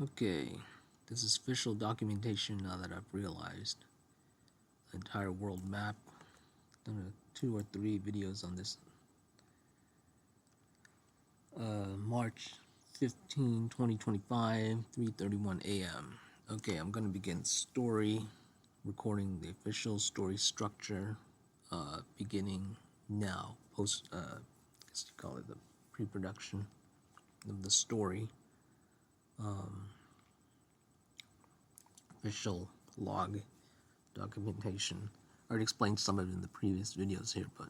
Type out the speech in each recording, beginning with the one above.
Okay, this is official documentation now that I've realized the entire world map. Done 2 or 3 videos on this. March 15, 2025, 3:31 a.m. Okay, I'm gonna begin story, recording the official story structure, beginning now. Post, I guess you call it the pre-production of the story. Official log documentation. I already explained some of it in the previous videos here, but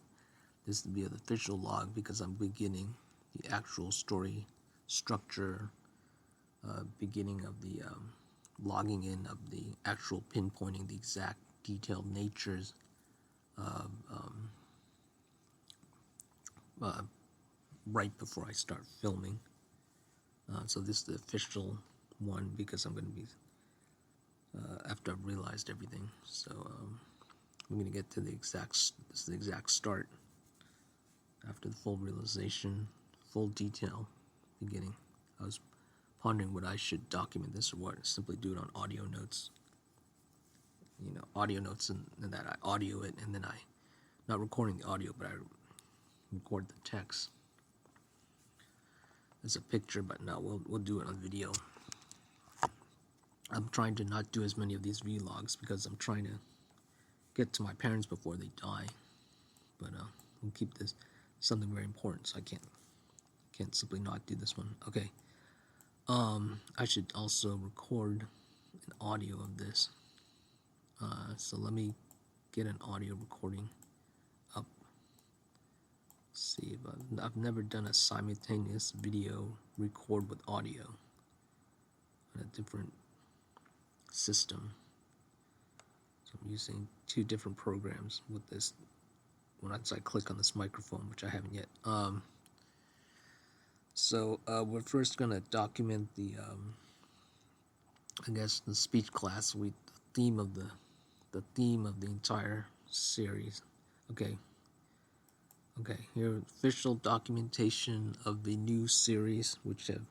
this will be an official log because I'm beginning the actual story structure, beginning of the logging in of the actual pinpointing the exact detailed natures of right before I start filming. So this is the official one because I'm going to be after I've realized everything. So I'm going to get to the exact start after the full realization, full detail beginning. I was pondering what I should document this or what, simply do it on audio notes. Audio notes, and that I audio it, and then I, not recording the audio, but I record the text as a picture. But no, we'll do it on video. I'm trying to not do as many of these vlogs because I'm trying to get to my parents before they die. But we'll keep this something very important, so I can't simply not do this one. Okay. I should also record an audio of this. So let me get an audio recording up. See if I've never done a simultaneous video record with audio on a different system. So I'm using 2 different programs with this. Once I click on this microphone, which I haven't yet. So we're first gonna document the I guess the speech class. The theme of the entire series. Okay, here official documentation of the new series, which I've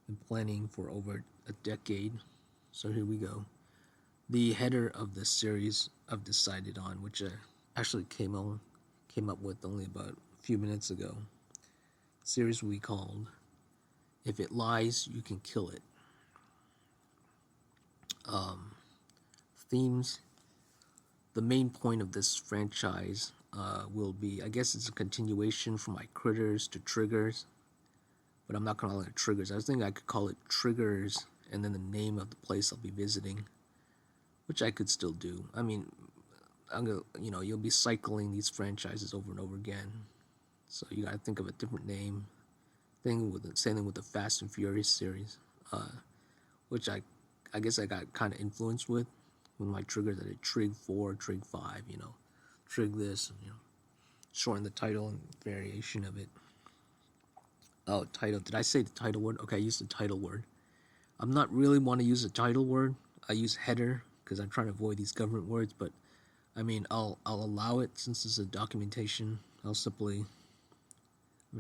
been planning for over a decade. So here we go. The header of this series I've decided on, which I actually came up with only about a few minutes ago. The series will be called "If It Lies, You Can Kill It." Themes. The main point of this franchise will be, I guess it's a continuation from my critters to triggers, but I'm not going to call it triggers. I was thinking I could call it triggers and then the name of the place I'll be visiting, which I could still do. I mean, you'll be cycling these franchises over and over again, so you got to think of a different name. Same thing with the Fast and Furious series, which I guess I got kind of influenced with my triggers. That Trig 4, Trig 5, Trig this, shorten the title and variation of it. Oh, title. Did I say the title word? Okay, I used the title word. I'm not really want to use the title word. I use header because I'm trying to avoid these government words, but I mean, I'll allow it since it's a documentation. I'll simply,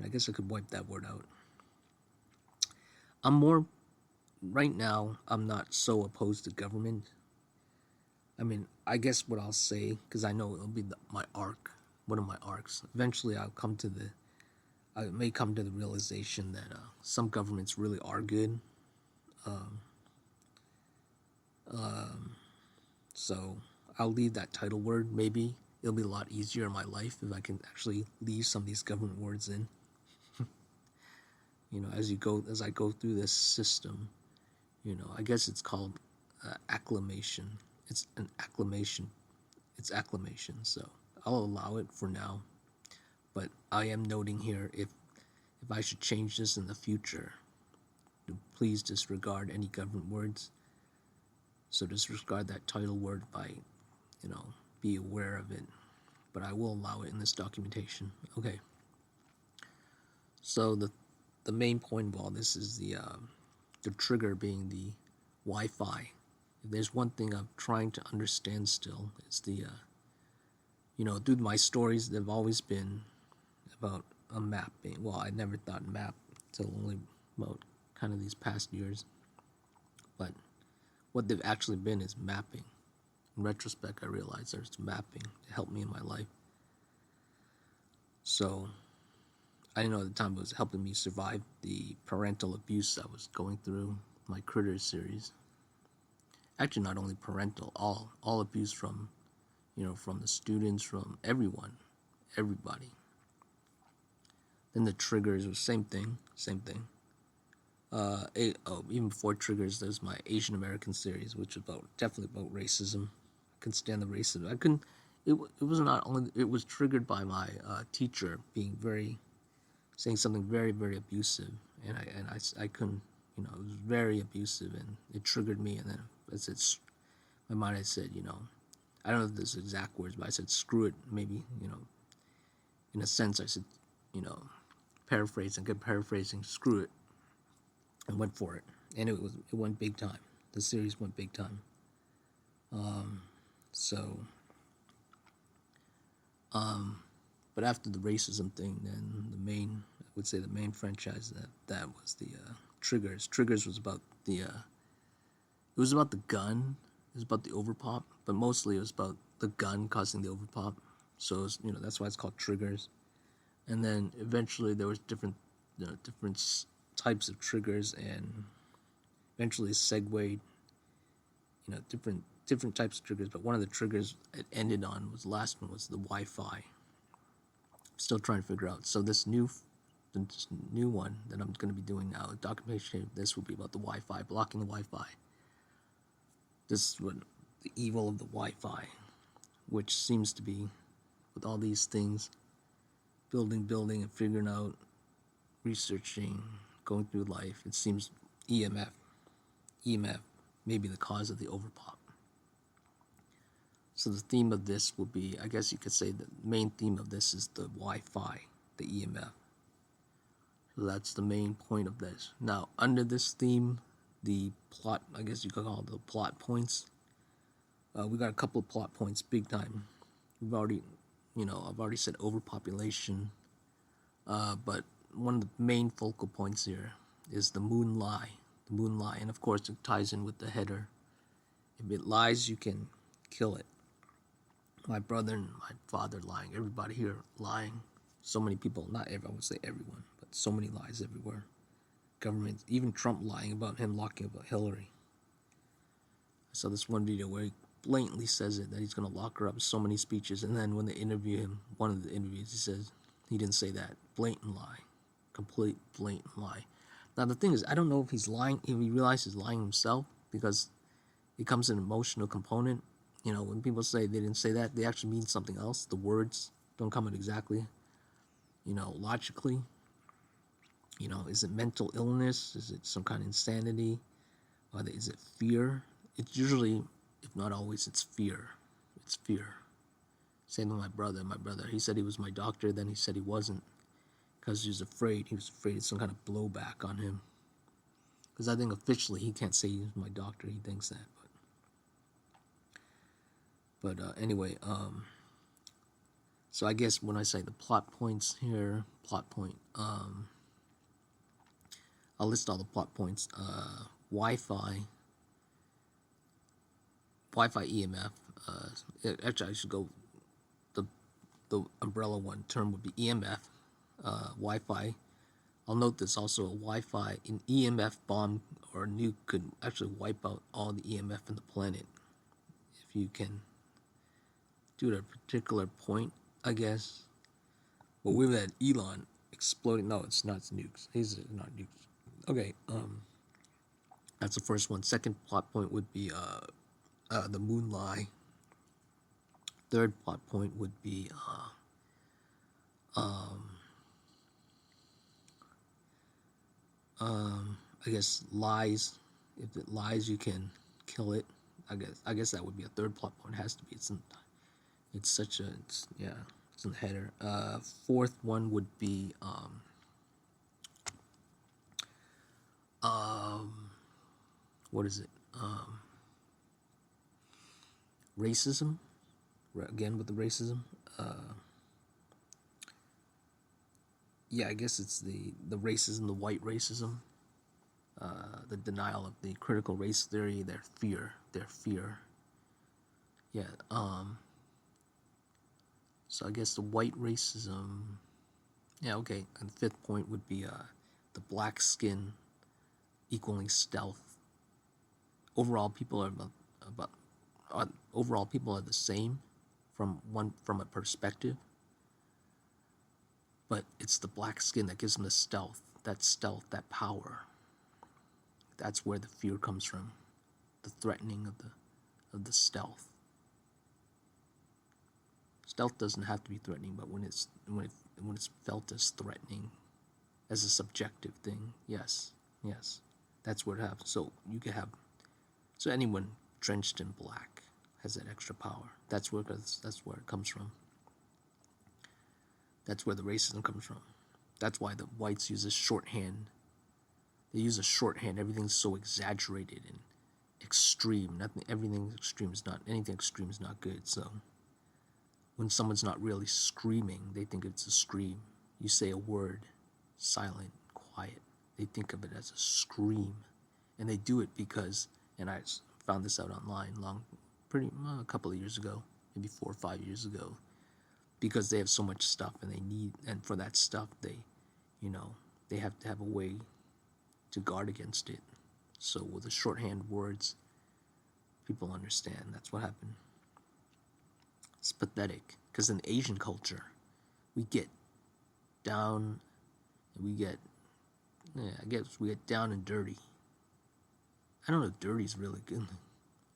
I guess I could wipe that word out. Right now, I'm not so opposed to government. I mean, I guess what I'll say, because I know it'll be my arc, one of my arcs. Eventually, I may come to the realization that some governments really are good. So I'll leave that title word. Maybe it'll be a lot easier in my life if I can actually leave some of these government words in. As I go through this system, I guess it's called acclamation. It's an acclamation. It's acclamation. So I'll allow it for now. But I am noting here if I should change this in the future, please disregard any government words. So disregard that title word by, be aware of it. But I will allow it in this documentation. Okay. So the main point of all this is the trigger being the Wi-Fi. If there's one thing I'm trying to understand still, it's the through my stories, they've always been about a map being. Well, I never thought map until only about kind of these past years. but what they've actually been is mapping. In retrospect, I realized there's mapping to help me in my life. So I didn't know at the time it was helping me survive the parental abuse I was going through. My Critters series. Actually, not only parental, all abuse from, from the students, from everyone, everybody. Then the Triggers was same thing. Even before Triggers, there's my Asian American series, which is definitely about racism. I couldn't stand the racism. I couldn't. It was not only. It was triggered by my teacher saying something very, very abusive, and I couldn't. It was very abusive, and it triggered me. And then my mind had said, I don't know if this is exact words, but I said, screw it. Maybe, in a sense, I said, paraphrasing, screw it, and went for it. And it went big time. The series went big time. But after the racism thing, then the main franchise that was the Triggers. Triggers was about it was about the gun. It was about the overpop, but mostly it was about the gun causing the overpop. So it was, that's why it's called Triggers. And then eventually there was different types of triggers, and eventually segued, different types of triggers. But one of the triggers it ended on the last one was the Wi-Fi. I'm still trying to figure out. So this new one that I'm going to be doing now, a documentation of this will be about the Wi-Fi, blocking the Wi-Fi. This is what the evil of the Wi-Fi, which seems to be, with all these things, building and figuring out, researching, going through life, it seems EMF may be the cause of the overpop. So the theme of this will be, I guess you could say the main theme of this is the Wi-Fi, the EMF. So that's the main point of this. Now, under this theme, the plot, I guess you could call it the plot points. We got a couple of plot points, big time. I've already said overpopulation, but one of the main focal points here is the moon lie. The moon lie, and of course it ties in with the header. If it lies, you can kill it. My brother and my father lying, everybody here lying. So many people, not everyone, I would say everyone, but so many lies everywhere. Government, even Trump lying about him locking up Hillary. I saw this one video where he blatantly says that he's going to lock her up, so many speeches, and then when they interview him, one of the interviews, he says he didn't say that. Blatant lie. Complete blatant lie. Now the thing is, I don't know if he's lying, if he realizes he's lying himself, because it comes an emotional component. When people say they didn't say that, they actually mean something else. The words don't come out exactly, logically. Is it mental illness? Is it some kind of insanity? Or is it fear? It's usually, if not always, it's fear. It's fear. Same with my brother. He said he was my doctor, then he said he wasn't, because he was afraid. He was afraid of some kind of blowback on him. Because I think officially he can't say he's my doctor. He thinks that. But anyway, so I guess when I say the plot points here, I'll list all the plot points. Wi-Fi EMF. Actually, I should go. The umbrella one term would be EMF. Wi-Fi. I'll note this also. A Wi-Fi, an EMF bomb or a nuke could actually wipe out all the EMF in the planet if you can do it at a particular point, I guess. But we've had Elon exploding. No, it's not nukes. He's not nukes. Okay, that's the first one. Second plot point would be the moon lie. Third plot point would be I guess lies. If it lies, you can kill it. I guess that would be a third plot point. It has to be. It's in the header. Fourth one would be what is it? Racism. Again with the racism. I guess it's the racism, the white racism. the denial of the critical race theory, their fear. Yeah. So I guess the white racism. Yeah. Okay. And the fifth point would be the black skin equaling stealth. Overall, people are overall people are the same from a perspective, but it's the black skin that gives them the stealth, that power. That's where the fear comes from, the threatening of the stealth. Stealth doesn't have to be threatening, but when it's felt as threatening, as a subjective thing, yes, that's where it happens. So you can have, so anyone drenched in black has that extra power. That's where it comes from. That's where the racism comes from. That's why the whites use a shorthand. They use a shorthand. Everything's so exaggerated and extreme. Anything extreme is not good. So when someone's not really screaming, they think it's a scream. You say a word, silent, quiet, they think of it as a scream. And they do it because, and I found this out online a couple of years ago, maybe 4 or 5 years ago, because they have so much stuff and for that stuff, they have to have a way to guard against it. So with the shorthand words, people understand. That's what happened. It's pathetic, because in Asian culture, we get down, we get down and dirty. I don't know if dirty is really good.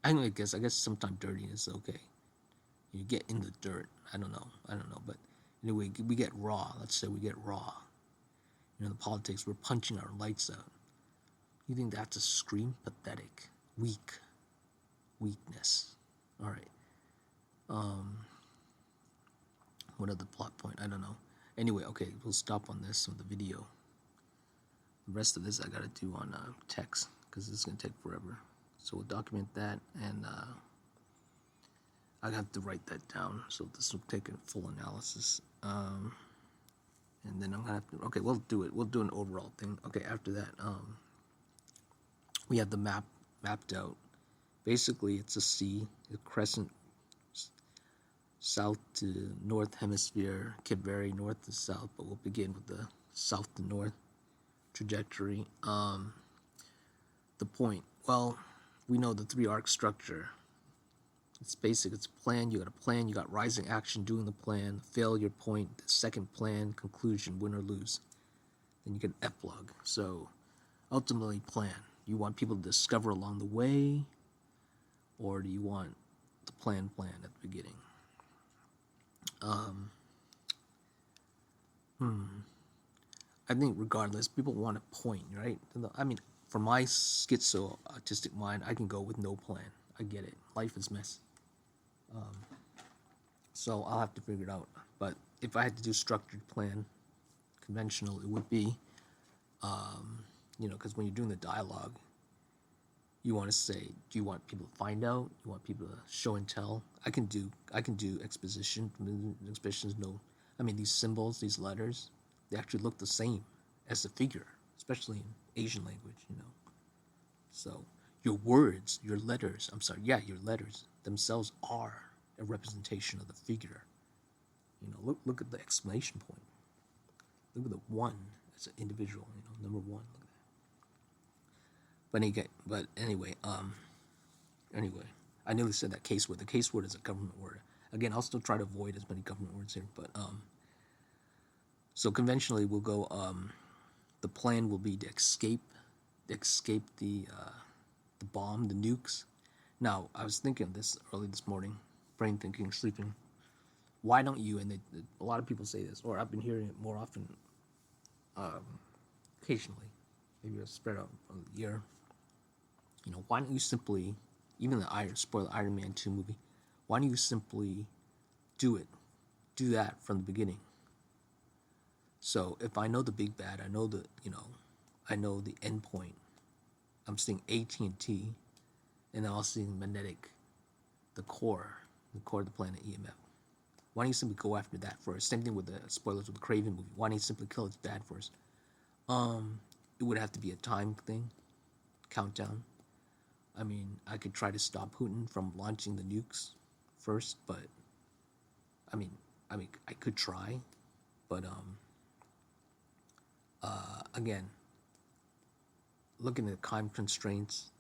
I guess sometimes dirty is okay. You get in the dirt. I don't know. But anyway, we get raw. Let's say we get raw. The politics, we're punching our lights out. You think that's a scream? Pathetic. Weakness. All right. What other plot point? I don't know. Anyway, okay, we'll stop on this on the video. The rest of this I gotta do on text, because this is gonna take forever. So we'll document that, and I have to write that down. So this will take a full analysis. And then I'm gonna have to. Okay, we'll do it. We'll do an overall thing. Okay, after that, we have the map mapped out. Basically, it's a C, a crescent, south to north hemisphere, can vary north to south, but we'll begin with the south to north trajectory. The point, well, we know the 3-arc structure. It's basic, it's a plan, you got a plan, you got rising action, doing the plan, failure point, the second plan, conclusion, win or lose. Then you get epilogue. So ultimately plan. You want people to discover along the way, or do you want the plan at the beginning? I think regardless, people want a point, right? I mean, for my schizo autistic mind, I can go with no plan. I get it. Life is messy. So I'll have to figure it out. But if I had to do structured plan, conventional, it would be, because when you're doing the dialogue, you want to say, do you want people to find out? You want people to show and tell? I can do exposition. Expositions, no. I mean, these symbols, these letters, they actually look the same as the figure, especially in Asian language, So your words, your letters themselves are a representation of the figure. Look at the exclamation point. Look at the one as an individual, number one. Look at that. But anyway, I nearly said that case word. The case word is a government word. Again, I'll still try to avoid as many government words here, but so conventionally we'll go. The plan will be to escape the bomb, the nukes. Now, I was thinking of this early this morning, brain thinking, sleeping. Why don't you? And a lot of people say this, or I've been hearing it more often, occasionally. Maybe it's spread out on the year. Why don't you simply, even the Iron Man 2 movie, why don't you simply do that from the beginning? So if I know the big bad, I know the end point. I'm seeing AT&T, and then I'll see magnetic, the core of the planet, EMF. Why don't you simply go after that first? Same thing with the spoilers with the Craven movie. Why don't you simply kill its dad first? It would have to be a time thing. countdown. I mean, I could try to stop Putin from launching the nukes first, but I mean, I could try, but again, looking at time constraints,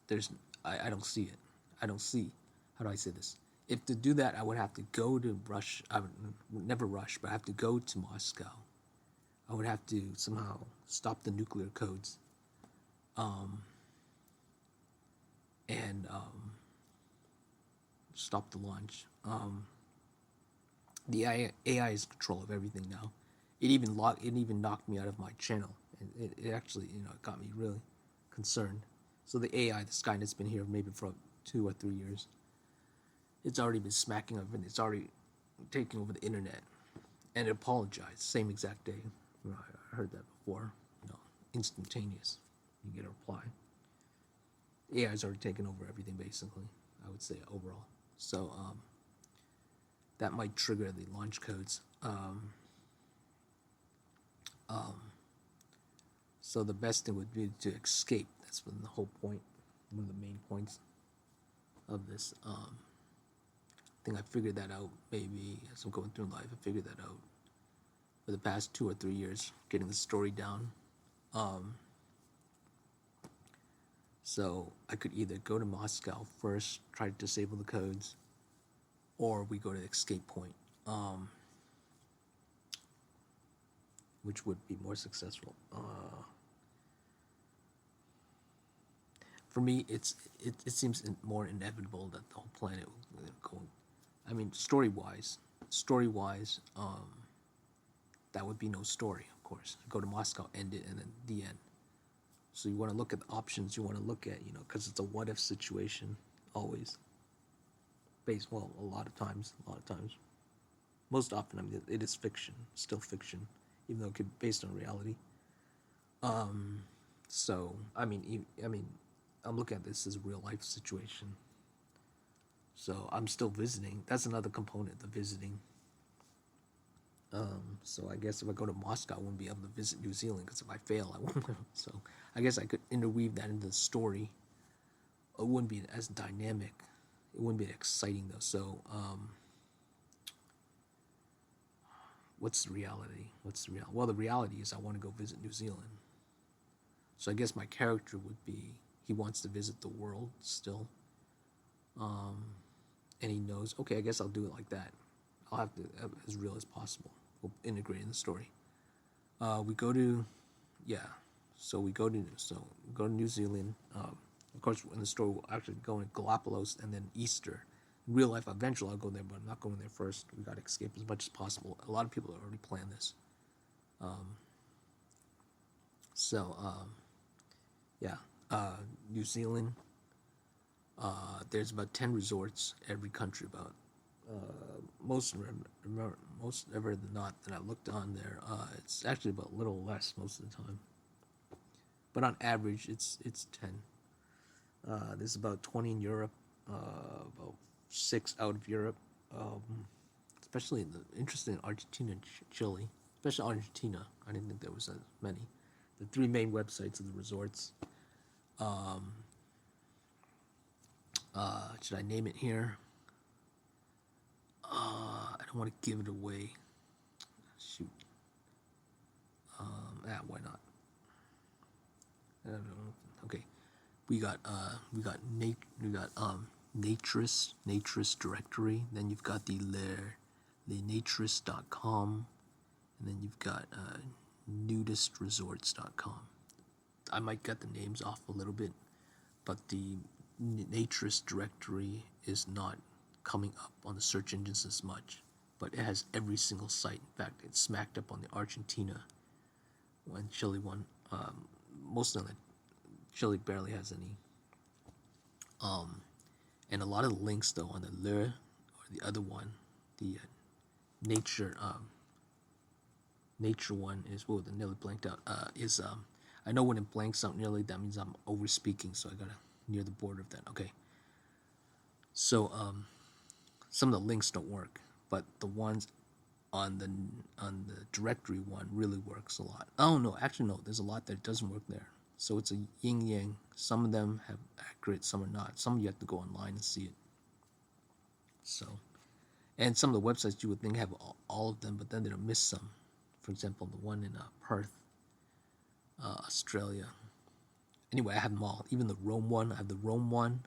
I don't see it. I don't see. How do I say this? If to do that, I would have to go to Russia. I would never rush, but I have to go to Moscow. I would have to somehow stop the nuclear codes, and stop the launch. The AI is in control of everything now. It even knocked me out of my channel. It actually, it got me really concerned. So the AI, the Skynet's been here maybe for 2 or 3 years. It's already been smacking up, and it's already taking over the internet. And it apologized same exact day. I heard that before. Instantaneous. You get a reply. AI's already taken over everything, basically. I would say overall. So that might trigger the launch codes. So the best thing would be to escape. That's the whole point. One of the main points of this. I think I figured that out maybe as I'm going through life. I figured that out for the past 2 or 3 years, getting the story down. So I could either go to Moscow first, try to disable the codes, or we go to the escape point, which would be more successful. For me, it seems more inevitable that the whole planet will go. I mean, story-wise, that would be no story, of course. Go to Moscow, end it, and then the end. So you want to look at the options. You want to look at, because it's a what-if situation, always. A lot of times. Most often, I mean, it is fiction, still fiction, even though it could be based on reality. So I'm looking at this as a real life situation. So I'm still visiting. That's another component, the visiting. So I guess if I go to Moscow, I wouldn't be able to visit New Zealand, because if I fail, I won't. So I guess I could interweave that into the story. It wouldn't be as dynamic. It wouldn't be exciting though. So what's the reality? Well, the reality is I want to go visit New Zealand. So I guess my character would be, he wants to visit the world still. And he knows, okay, I guess I'll do it like that. I'll have to, as real as possible. We'll integrate in the story. We go to New Zealand. Of course, in the story, we'll actually go to Galapagos and then Easter. In real life, eventually I'll go there, but I'm not going there first. We got to escape as much as possible. A lot of people have already planned this. New Zealand. There's about 10 resorts every country. About most ever than not that I looked on there. It's actually about a little less most of the time. But on average, it's 10. There's about 20 in Europe, about 6 out of Europe, especially interested in Argentina and Chile, especially Argentina. I didn't think there was as many. The 3 main websites of the resorts. Should I name it here? I don't want to give it away. Shoot. Why not? I don't know. Okay. We got Naturist directory. Then you've got the lenaturist.com, and then you've got nudistresorts.com. I might get the names off a little bit, but the Naturist directory is not coming up on the search engines as much, but it has every single site. In fact, it's smacked up on the Argentina one, Chile one. Most of the Chile barely has any. And a lot of the links though on the Le or the other one, the nature one is the nearly blanked out. I know when it blanks out nearly, that means I'm over speaking, so I gotta near the border of that. Okay. So some of the links don't work, but the ones on the directory one really works a lot. Oh no, actually no, there's a lot that doesn't work there. So it's a yin yang. Some of them have accurate, some are not. Some you have to go online and see it. So, and some of the websites you would think have all of them, but then they'll miss some. For example, the one in Perth, Australia. Anyway, I have them all. Even the Rome one, I have the Rome one.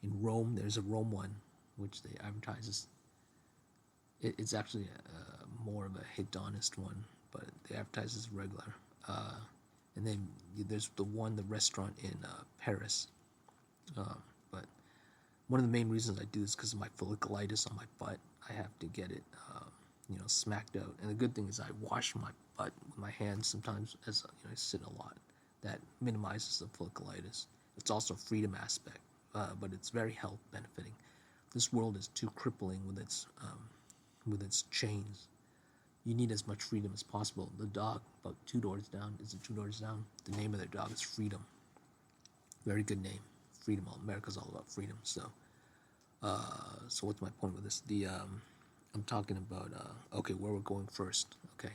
In Rome, there's a Rome one, which they advertise as. It's actually more of a hedonist one, but they advertise as regular. And then there's the restaurant in Paris. But one of the main reasons I do this is because of my folliculitis on my butt. I have to get it, smacked out. And the good thing is I wash my butt with my hands sometimes as I sit a lot. That minimizes the folliculitis. It's also a freedom aspect, but it's very health benefiting. This world is too crippling with its chains. You need as much freedom as possible. The dog, about 2 doors down, the name of their dog is Freedom. Very good name. Freedom. America's all about freedom. So what's my point with this? I'm talking about, where we're going first. Okay.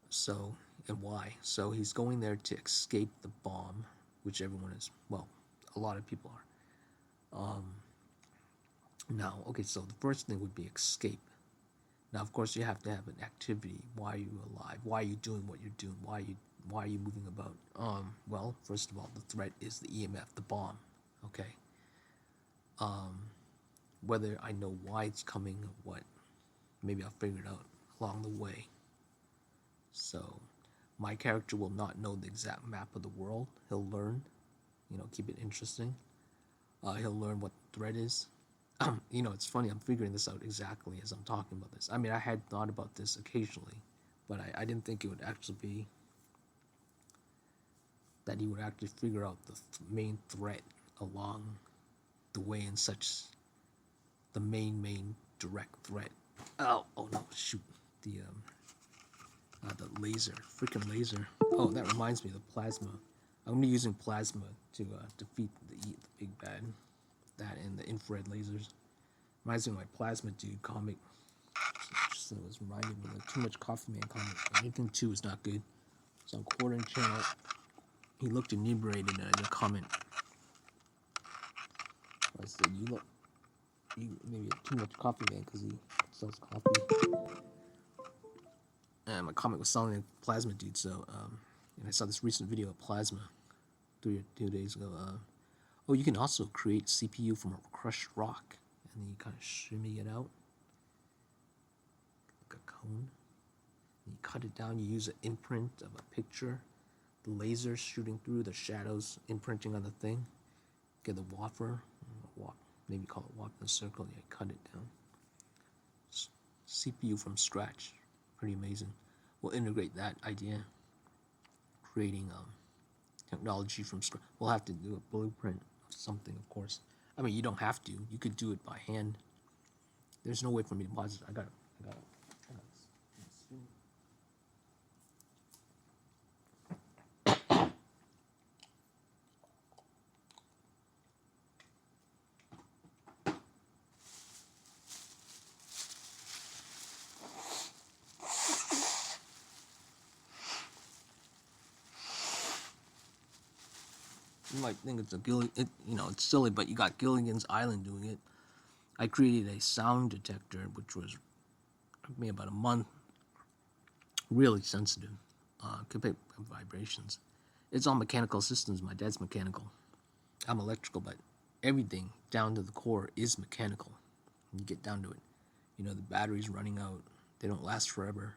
So, and why? So he's going there to escape the bomb, which everyone is, well, a lot of people are. Now, okay, so the first thing would be escape. Now, of course, you have to have an activity. Why are you alive? Why are you doing what you're doing? Why are you moving about? Well, first of all, the threat is the EMF, the bomb. Okay. Whether I know why it's coming or what, maybe I'll figure it out along the way. So, my character will not know the exact map of the world. He'll learn, keep it interesting. He'll learn what the threat is. It's funny, I'm figuring this out exactly as I'm talking about this. I mean, I had thought about this occasionally, but I didn't think it would actually be that he would actually figure out the main threat along the way in such the main direct threat. Oh no, shoot. The laser, freaking laser. Oh, that reminds me of the plasma. I'm gonna be using plasma to defeat the big bad. That and the infrared lasers. Reminds me of my Plasma Dude comic. So it was reminded me of the Too Much Coffee Man comic. Anything 2 is not good. So on Quartering Channel, he looked inebriated in a comment. I said, you maybe too much coffee man because he sells coffee. And my comic was selling a Plasma Dude, so and I saw this recent video of Plasma 2 days ago. You can also create CPU from a crushed rock, and then you kind of shimmy it out like a cone. And you cut it down. You use an imprint of a picture, the laser shooting through, the shadows imprinting on the thing. Get the wafer, maybe call it walk in a circle. Yeah, cut it down. CPU from scratch, pretty amazing. We'll integrate that idea, creating technology from scratch. We'll have to do a blueprint of something, of course. I mean, you don't have to. You could do it by hand. There's no way for me to pause it. I got it. You might think it's it's silly, but you got Gilligan's Island doing it. I created a sound detector, which took me about a month. Really sensitive, could pick up vibrations. It's all mechanical systems. My dad's mechanical. I'm electrical, but everything down to the core is mechanical. You get down to it. The battery's running out. They don't last forever.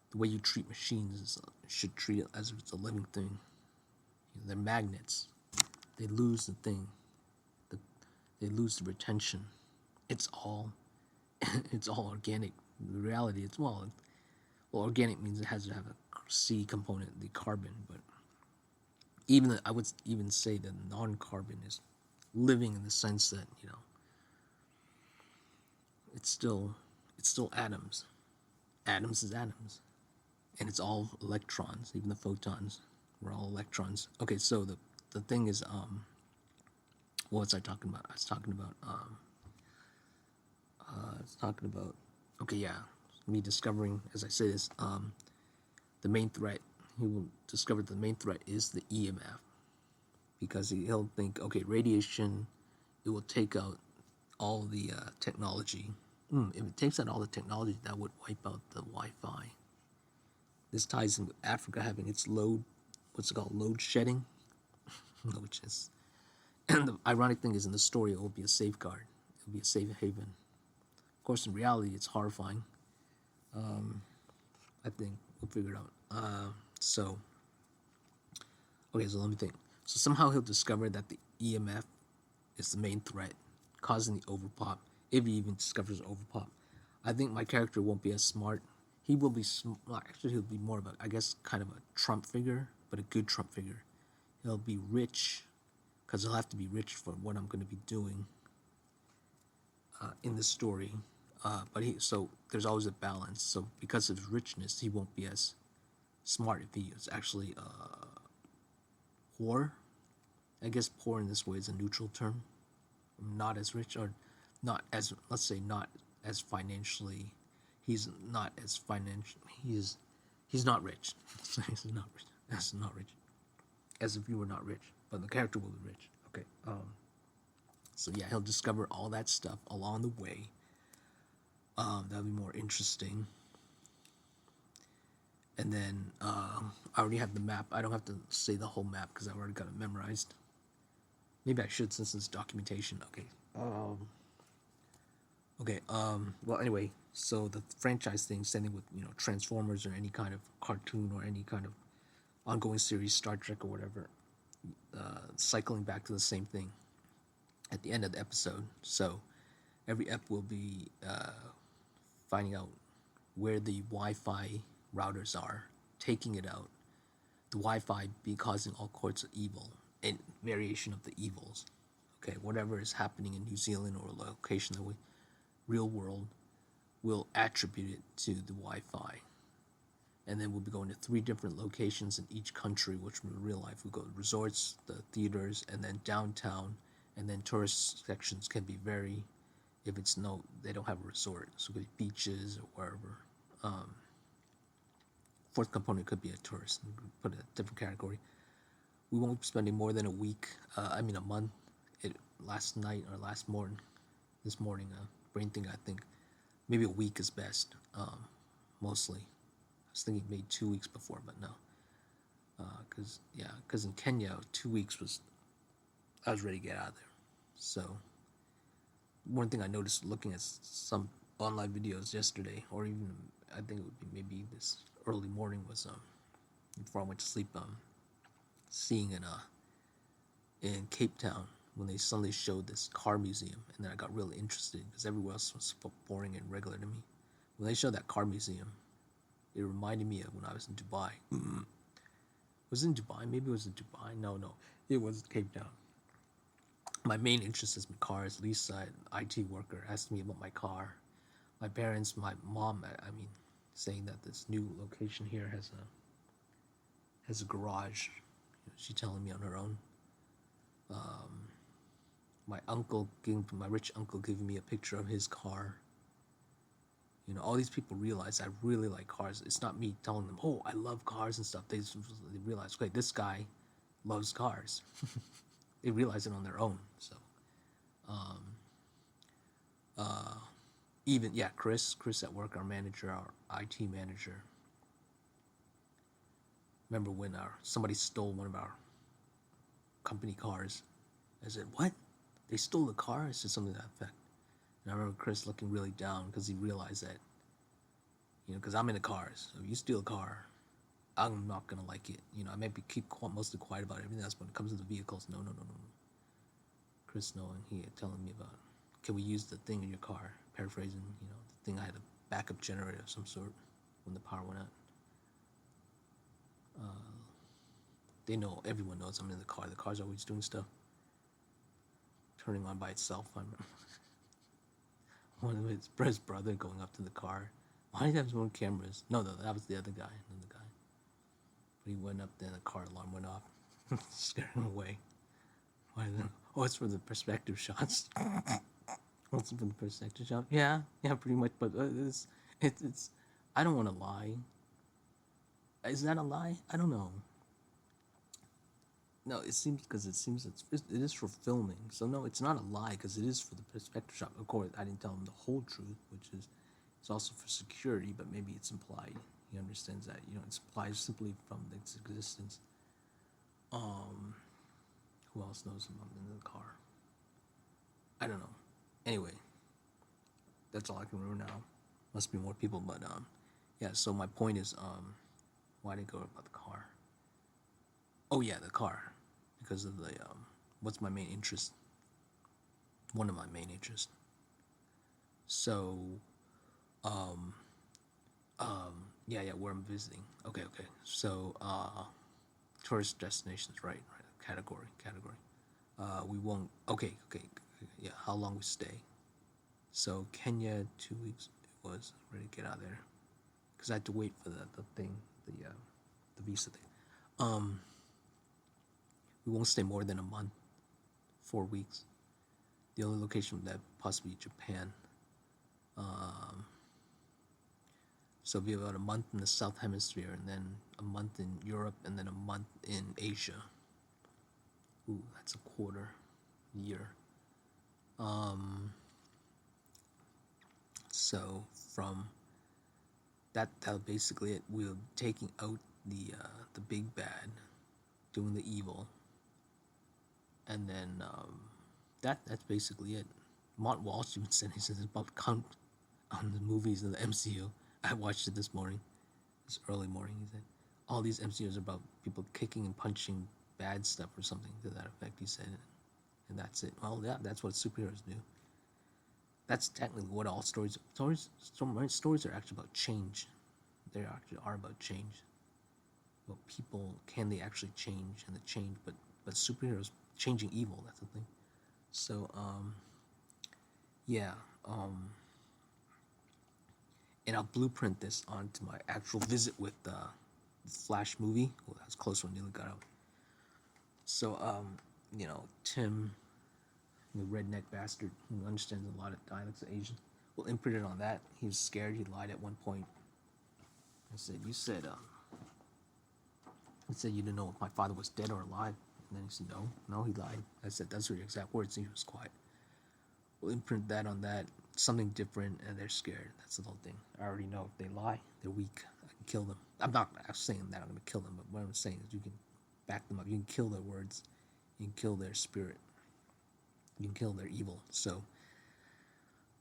The way you treat machines should treat it as if it's a living thing. They're magnets. They lose the thing. They lose the retention. It's all organic. The reality, organic means it has to have a C component, the carbon. But I would even say that non-carbon is living in the sense that it's still atoms. Atoms is atoms, and it's all electrons. Even the photons. We're all electrons. Okay, so the thing is, what was I talking about? I was talking about, me discovering, as I say this, the main threat. he will discover the main threat is the EMF, because he'll think, okay, radiation, it will take out all the technology. If it takes out all the technology, that would wipe out the Wi-Fi. This ties in with Africa having its load, what's it called, load shedding, which is, and the ironic thing is in the story it will be a safeguard, it will be a safe haven. Of course, in reality, it's horrifying. I think we'll figure it out. So let me think. So somehow he'll discover that the EMF is the main threat, causing the overpop. If he even discovers overpop, I think my character won't be as smart. He will be actually he'll be more of a, I guess, kind of a Trump figure, but a good Trump figure. He'll be rich, because he'll have to be rich for what I'm going to be doing in this story. So there's always a balance. So because of his richness, he won't be as smart if he is actually poor. I guess poor in this way is a neutral term. Not as rich, or not as, let's say, not as financially. He's not as financial. He's not rich. He's not rich. That's not rich. As if you were not rich, but the character will be rich. Okay. So yeah, he'll discover all that stuff along the way. That'll be more interesting. And then I already have the map. I don't have to say the whole map because I've already got it memorized. Maybe I should, since it's documentation. Okay. Well, anyway, so the franchise thing, sending with Transformers or any kind of cartoon or any kind of ongoing series, Star Trek or whatever, cycling back to the same thing at the end of the episode. So every ep will be finding out where the Wi-Fi routers are, taking it out. The Wi-Fi be causing all sorts of evil and variation of the evils. Okay, whatever is happening in New Zealand or a location that we real world will attribute it to the Wi-Fi. And then we'll be going to 3 different locations in each country, which in real life we go to resorts, the theaters, and then downtown, and then tourist sections can be very, if they don't have a resort, so it could be beaches or wherever. Fourth component could be a tourist, put a different category. We won't be spending more than a month. Last night or this morning, brain thing, I think maybe a week is best, mostly. I was thinking maybe 2 weeks before, but no. Because in Kenya, 2 weeks I was ready to get out of there. So, one thing I noticed looking at some online videos yesterday, or even I think it would be maybe this early morning, was before I went to sleep, seeing in Cape Town when they suddenly showed this car museum, and then I got really interested because everywhere else was boring and regular to me. When they showed that car museum, it reminded me of when I was in Dubai. Was it in Dubai? Maybe it was in Dubai. No, it was Cape Town. My main interest has been cars. Lisa, an IT worker, asked me about my car. My parents, my mom, saying that this new location here has a garage. She's telling me on her own. My rich uncle giving me a picture of his car. All these people realize I really like cars. It's not me telling them, oh, I love cars and stuff. They realize, okay, this guy loves cars. They realize it on their own. So, Chris at work, our manager, our IT manager. Remember when somebody stole one of our company cars? I said, what? They stole the car? I said something to that effect. And I remember Chris looking really down because he realized that, because I'm into cars. So if you steal a car, I'm not going to like it. I may keep mostly quiet about everything else, but when it comes to the vehicles, no. Chris knowing, he had telling me about, can we use the thing in your car? Paraphrasing, the thing I had a backup generator of some sort when the power went out. Everyone knows I'm in the car. The car's always doing stuff. Turning on by itself. I remember one of his brother going up to the car. Why do you have so many cameras? No, that was the other guy. But he went up there and the car alarm went off. Scared him away. Oh, it's for the perspective shots. What's for the perspective shot? Yeah, pretty much. But it's. I don't want to lie. Is that a lie? I don't know. No, it seems because it is for filming. So no, it's not a lie because it is for the perspective shot. Of course, I didn't tell him the whole truth, which is it's also for security, but maybe it's implied. He understands that it's implied simply from its existence. Who else knows him in the car? I don't know. Anyway, that's all I can remember now. Must be more people, but yeah. So my point is, why did I go about the car? Oh yeah, the car, because of the what's my main interest? One of my main interests. So, yeah, where I'm visiting. Okay. So, tourist destinations, right? Category. We won't. Okay. Yeah, how long we stay? So Kenya, 2 weeks it was. Ready to get out of there, because I had to wait for the thing, the visa thing. We won't stay more than a month, 4 weeks. The only location that possibly Japan. So it'll be about a month in the South Hemisphere, and then a month in Europe, and then a month in Asia. Ooh, that's a quarter year. So from that'll basically it. We're taking out the big bad, doing the evil, and then that's basically it. Mont Walsh even said he says about count on the movies of the MCU. I watched it this morning, this early morning. He said all these MCUs are about people kicking and punching bad stuff or something to that effect. He said, and that's it. Well, yeah, that's what superheroes do. That's technically what all stories are actually about change. They actually are about change. Well, people, can they actually change, and the change, but superheroes changing evil, that's the thing. So yeah, and I'll blueprint this onto my actual visit with the Flash movie. Well, that was close when nearly got out. So Tim, the redneck bastard who understands a lot of dialects of Asian, will imprint it on that. He was scared. He lied at one point. I said, "You said he said you didn't know if my father was dead or alive." And then he said, "No, he lied." I said, "That's your exact words." And he was quiet. We'll imprint that on that, something different, and they're scared. That's the whole thing. I already know if they lie, they're weak. I can kill them. I'm not saying that I'm going to kill them, but what I'm saying is you can back them up. You can kill their words. You can kill their spirit. You can kill their evil. So,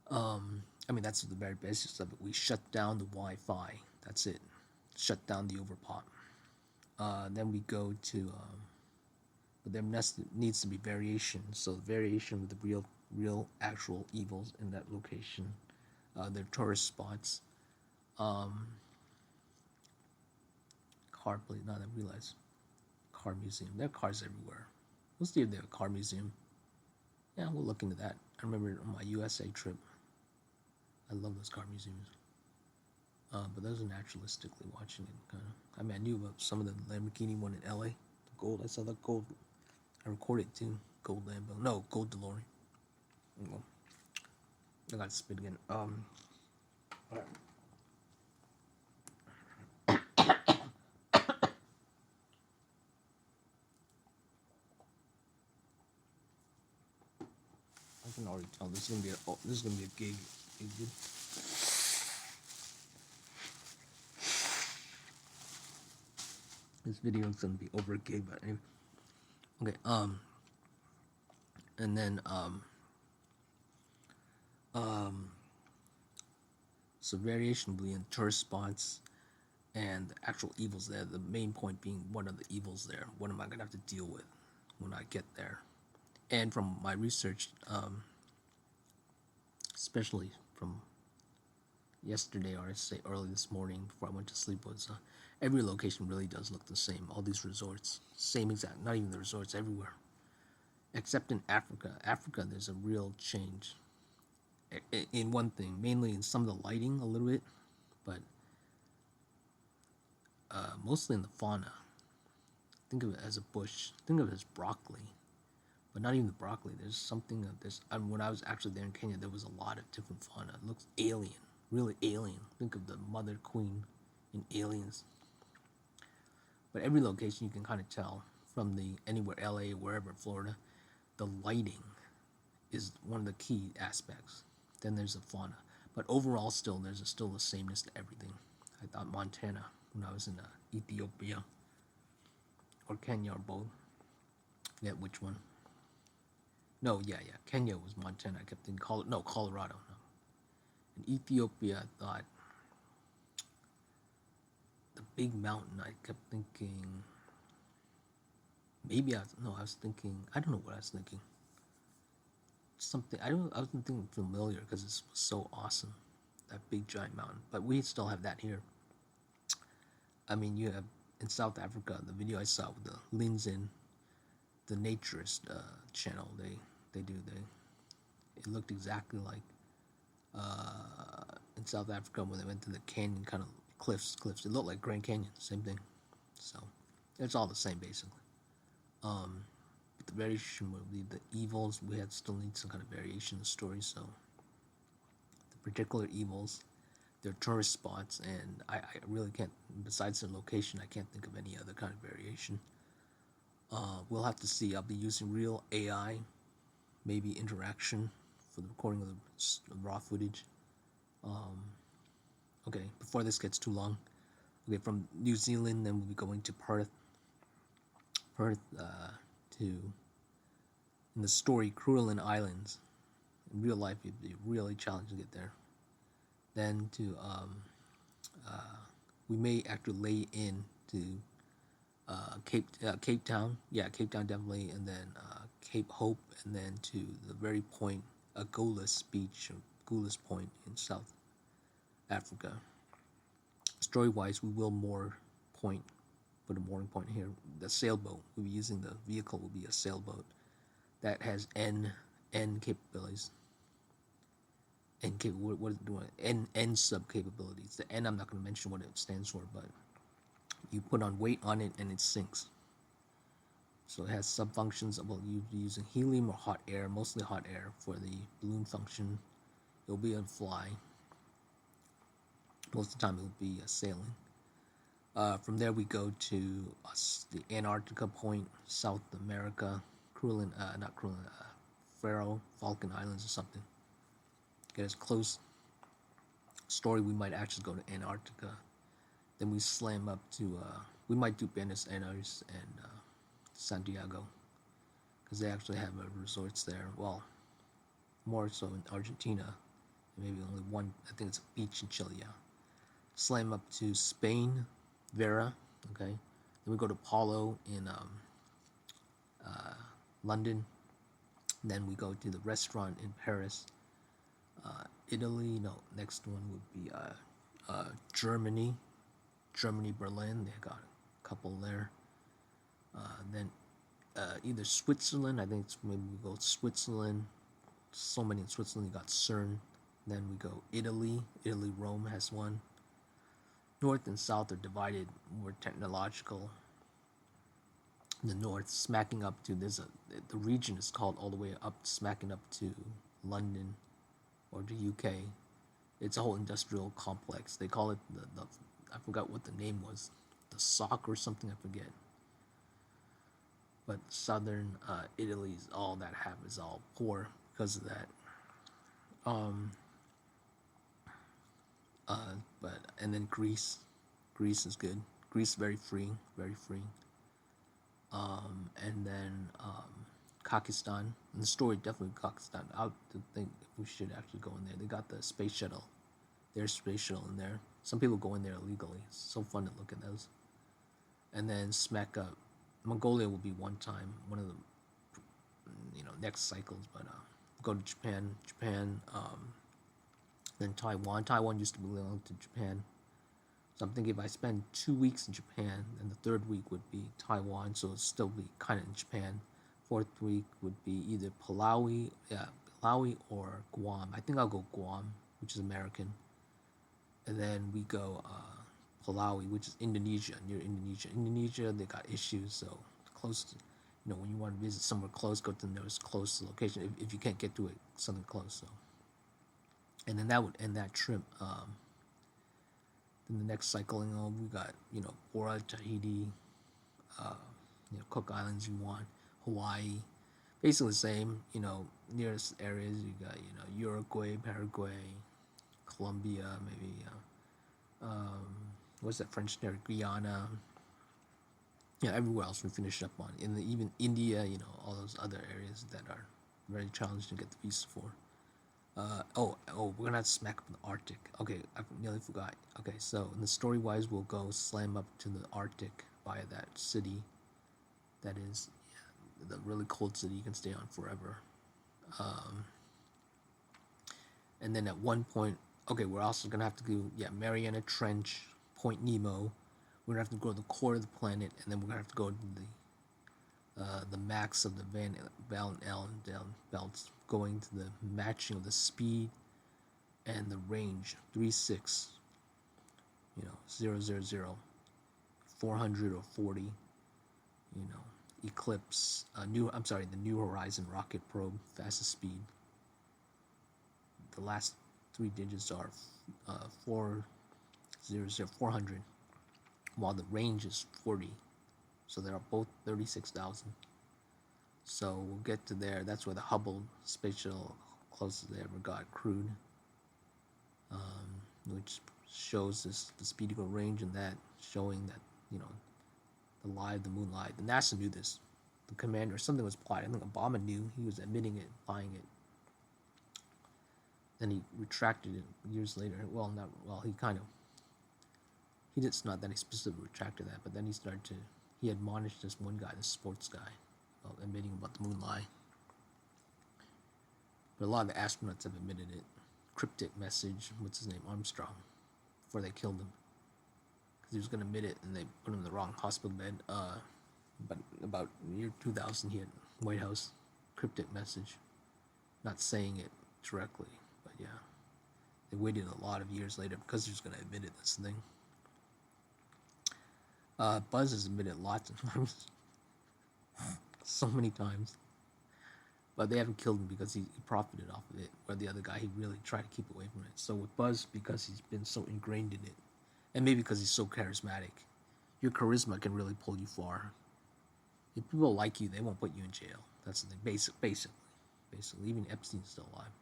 that's the very basics of it. We shut down the Wi-Fi. That's it. Shut down the overpop. Then we go to, but there needs to be variation. So variation with the real actual evils in that location. Their tourist spots. Car place. Now that I realize, car museum. There are cars everywhere. Let's see if they have a car museum. Yeah, we'll look into that. I remember on my USA trip. I love those car museums. But those are naturalistically watching it, kind of. I knew about some of the Lamborghini one in LA. The gold. I saw the gold. I recorded too. Gold Lambo. No, gold DeLorean. I got to spit again. All right. I can already tell this is gonna be a gig. This video is gonna be over a gig, but anyway. Okay. And then so variation will be in tourist spots and the actual evils there. The main point being, what are the evils there? What am I gonna have to deal with when I get there? And from my research, especially from yesterday, or I say early this morning before I went to sleep, was every location really does look the same. All these resorts, same exact, not even the resorts, everywhere. Except in Africa. Africa, there's a real change in one thing, mainly in some of the lighting a little bit, but mostly in the fauna. Think of it as a bush. Think of it as broccoli, but not even the broccoli. There's something of this. When I was actually there in Kenya, there was a lot of different fauna. It looks alien, really alien. Think of the mother queen in Aliens. But every location you can kind of tell from the anywhere LA, wherever, Florida, the lighting is one of the key aspects. Then there's the fauna, but overall, still there's still the sameness to everything. I thought Montana when I was in Ethiopia or Kenya or both. Yeah, which one? No, yeah, Kenya was Montana. I kept thinking Colorado. No, in Ethiopia, I thought the big mountain. I kept thinking maybe I was thinking I don't know what I was thinking. Something I wasn't thinking familiar because it was so awesome, that big giant mountain. But we still have that here. I mean, you have in South Africa the video I saw with the Linzen, the naturist channel. It looked exactly like in South Africa when they went to the canyon kind of cliffs. It looked like Grand Canyon, same thing. So it's all the same basically. But the variation would be the evils. We had still need some kind of variation in the story. So the particular evils, they're tourist spots, and I really can't. Besides the location, I can't think of any other kind of variation. We'll have to see. I'll be using real AI, maybe interaction for the recording of the raw footage. Okay, before this gets too long. Okay, from New Zealand, then we'll be going to Perth. To in the story Crewland Islands. In real life, it'd be really challenging to get there. Then to we may actually lay in to Cape Town. Yeah, Cape Town definitely, and then Cape Hope, and then to the very point, Agulhas Beach, or Agulhas Point in South Africa. Story-wise, we will moor point, put a mooring point here. The sailboat, we'll be using the vehicle will be a sailboat that has N capabilities. What is it doing? N sub capabilities. The N, I'm not going to mention what it stands for, but you put on weight on it and it sinks. So it has sub functions. Well, you'll be using helium or hot air, mostly hot air for the balloon function. It'll be on fly. Most of the time, it'll be sailing. From there, we go to the Antarctica point, South America, Faroe, Falkland Islands or something. Get as close. Story, we might actually go to Antarctica. Then we slam up to, we might do Buenos Aires and Santiago, because they actually have resorts there. Well, more so in Argentina. Maybe only one, I think it's a beach in Chile. Yeah. Slam up to Spain, Vera, okay. Then we go to Palo in London. Then we go to the restaurant in Paris. Italy, no, next one would be Germany, Berlin. They got a couple there. Then either Switzerland, I think it's maybe we go Switzerland. So many in Switzerland. You got CERN. Then we go Italy, Rome has one. North and south are divided, more technological. In the north, smacking up to the region is called all the way up, smacking up to London or the UK. It's a whole industrial complex. They call it the I forgot what the name was, the sock or something, I forget. But southern Italy is all that happens, all poor because of that. But and then Greece is good. Greece very free, very free. And then Kakistan. And the story definitely Kakistan. I think if we should actually go in there. They got the space shuttle. There's space shuttle in there. Some people go in there illegally. It's so fun to look at those. And then smack up. Mongolia will be one time, one of the next cycles. But go to Japan. Then Taiwan. Taiwan used to belong to Japan. So I'm thinking if I spend 2 weeks in Japan, then the third week would be Taiwan, so it'll still be kind of in Japan. Fourth week would be either Palau or Guam. I think I'll go Guam, which is American. And then we go Palau, which is Indonesia, near Indonesia. Indonesia, they got issues, so close to, when you want to visit somewhere close, go to the nearest close location. If you can't get to it, something close, so. And then that would end that trip. Then the next cycling, we got, Bora, Tahiti, Cook Islands you want, Hawaii, basically the same. Nearest areas you got Uruguay, Paraguay, Colombia, maybe what's that French there? Guyana. Yeah, everywhere else we finish up on. Even India, all those other areas that are very challenging to get the visa for. We're gonna have to smack up in the Arctic. Okay, I nearly forgot. Okay, so in the story wise, we'll go slam up to the Arctic via that city. That is the really cold city you can stay on forever. And then at one point, okay, we're also gonna have to do Mariana Trench, Point Nemo. We're gonna have to go to the core of the planet, and then we're gonna have to go to the max of the Van Allen belts, going to the matching of the speed and the range 36, 000, 400 or 40, Eclipse, the New Horizon rocket probe, fastest speed. The last three digits are 400, while the range is 40. So they are both 36,000. So we'll get to there. That's where the Hubble spatial closest they ever got crewed, which shows the speed equal range, and that showing that the moonlight. The NASA knew this. The commander, something was plotted. I think Obama knew. He was admitting it, implying it. Then he retracted it years later. Well, not well. It's not that he specifically retracted that, but then he admonished this one guy, this sports guy, about admitting about the moon lie. But a lot of the astronauts have admitted it. Cryptic message, what's his name, Armstrong, before they killed him. Because he was going to admit it, and they put him in the wrong hospital bed. But about year 2000, he had White House cryptic message, not saying it directly, but yeah. They waited a lot of years later because he was going to admit it, this thing. Buzz has admitted lots of times. So many times. But they haven't killed him because he profited off of it, where the other guy, he really tried to keep away from it. So with Buzz, because he's been so ingrained in it, and maybe because he's so charismatic, your charisma can really pull you far. If people like you, they won't put you in jail. That's the thing, basically. Even Epstein's still alive.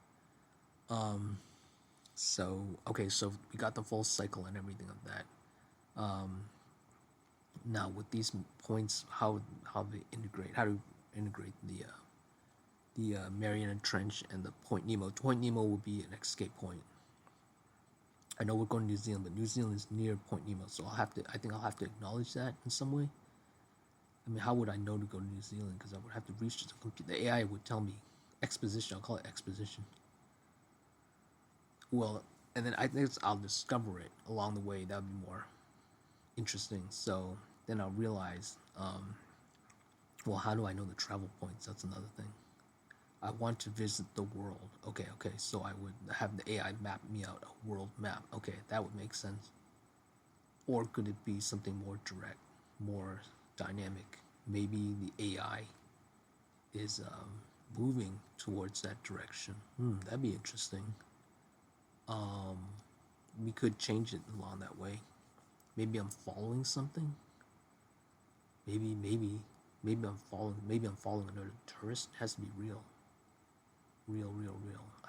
So we got the full cycle and everything of that. Now with these points, how to integrate the Mariana Trench and the Point Nemo. Point Nemo will be an escape point. I know we're going to New Zealand, but New Zealand is near Point Nemo, so I think I'll have to acknowledge that in some way. I mean, how would I know to go to New Zealand? Because I would have to reach the computer. The AI would tell me exposition. I'll call it exposition. Well, and then I think I'll discover it along the way. That would be more interesting. So then I'll realize, how do I know the travel points? That's another thing. I want to visit the world. Okay, so I would have the AI map me out a world map. Okay, that would make sense. Or could it be something more direct, more dynamic? Maybe the AI is moving towards that direction. That'd be interesting. We could change it along that way. Maybe I'm following something. Maybe I'm following another tourist. It has to be real. Real.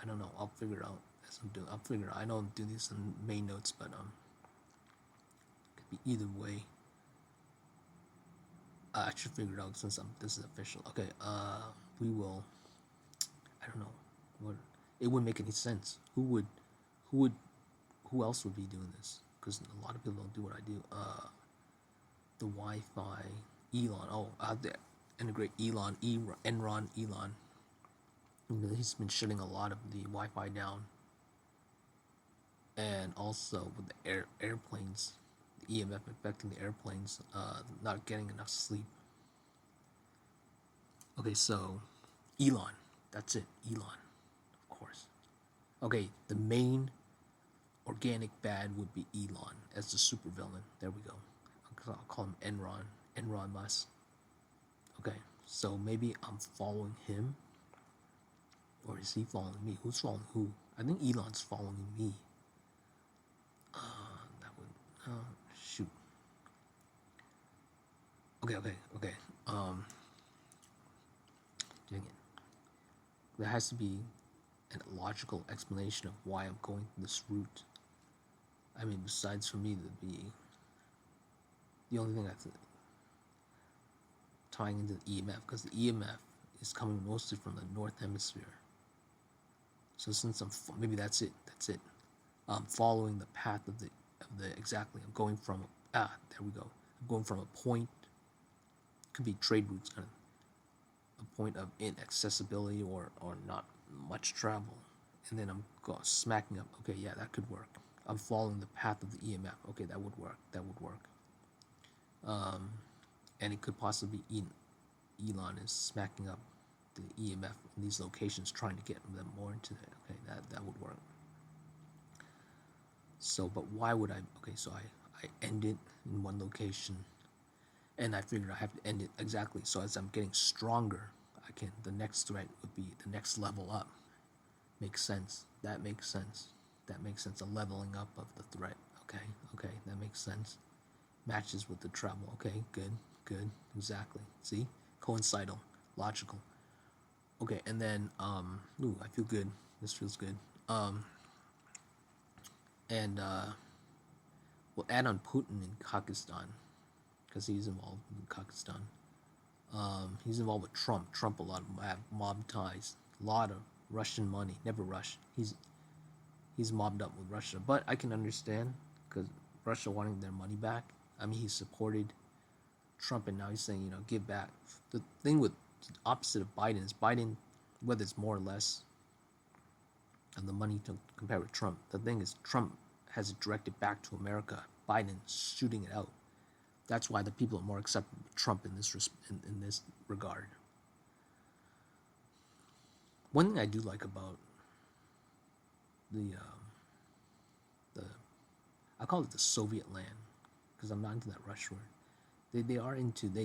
I don't know. I'll figure it out as I'm doing. I know I'm doing this in main notes, but it could be either way. I should figure it out since this is official. Okay. We will. I don't know. What it wouldn't make any sense. Who else would be doing this? Because a lot of people don't do what I do. The Wi-Fi, Elon. Oh, I have to integrate Elon, Enron, Elon. He's been shutting a lot of the Wi-Fi down, and also with the airplanes, the EMF affecting the airplanes, not getting enough sleep. Okay, so Elon, that's it, Elon, of course. Okay, the main organic bad would be Elon as the supervillain. There we go. I'll call him Enron Musk. Okay, so maybe I'm following him. Or is he following me? Who's following who? I think Elon's following me. Shoot. Okay. Um, dang it. There has to be a logical explanation of why I'm going this route. I mean, besides for me to be the only thing that's tying into the EMF, because the EMF is coming mostly from the north hemisphere. So since maybe that's it. That's it. I'm following the path of the exactly. I'm going from there we go. I'm going from a point. Could be trade routes, kind of a point of inaccessibility or not much travel, and then I'm smacking up. Okay, yeah, that could work. I'm following the path of the EMF. Okay, that would work. That would work. And it could possibly be Elon is smacking up the EMF in these locations, trying to get them more into it. Okay, that would work. So, but why would I? Okay, so I end it in one location, and I figured I have to end it exactly. So as I'm getting stronger, the next threat would be the next level up. Makes sense. That makes sense. That makes sense. A leveling up of the threat. Okay, that makes sense. Matches with the travel. Okay, good, exactly. See, coincidental, logical. Okay, and then ooh, I feel good. This feels good. And we'll add on Putin in Pakistan because he's involved in Pakistan. He's involved with Trump. Trump a lot of mob ties, a lot of Russian money. Never Russian. He's mobbed up with Russia, but I can understand because Russia wanting their money back. I mean, he supported Trump, and now he's saying, give back. The thing with the opposite of Biden is Biden, whether it's more or less, and the money to compare with Trump. The thing is, Trump has it directed back to America. Biden shooting it out. That's why the people are more accepting of Trump in this regard. One thing I do like about the I call it the Soviet land because I'm not into that Rush word. They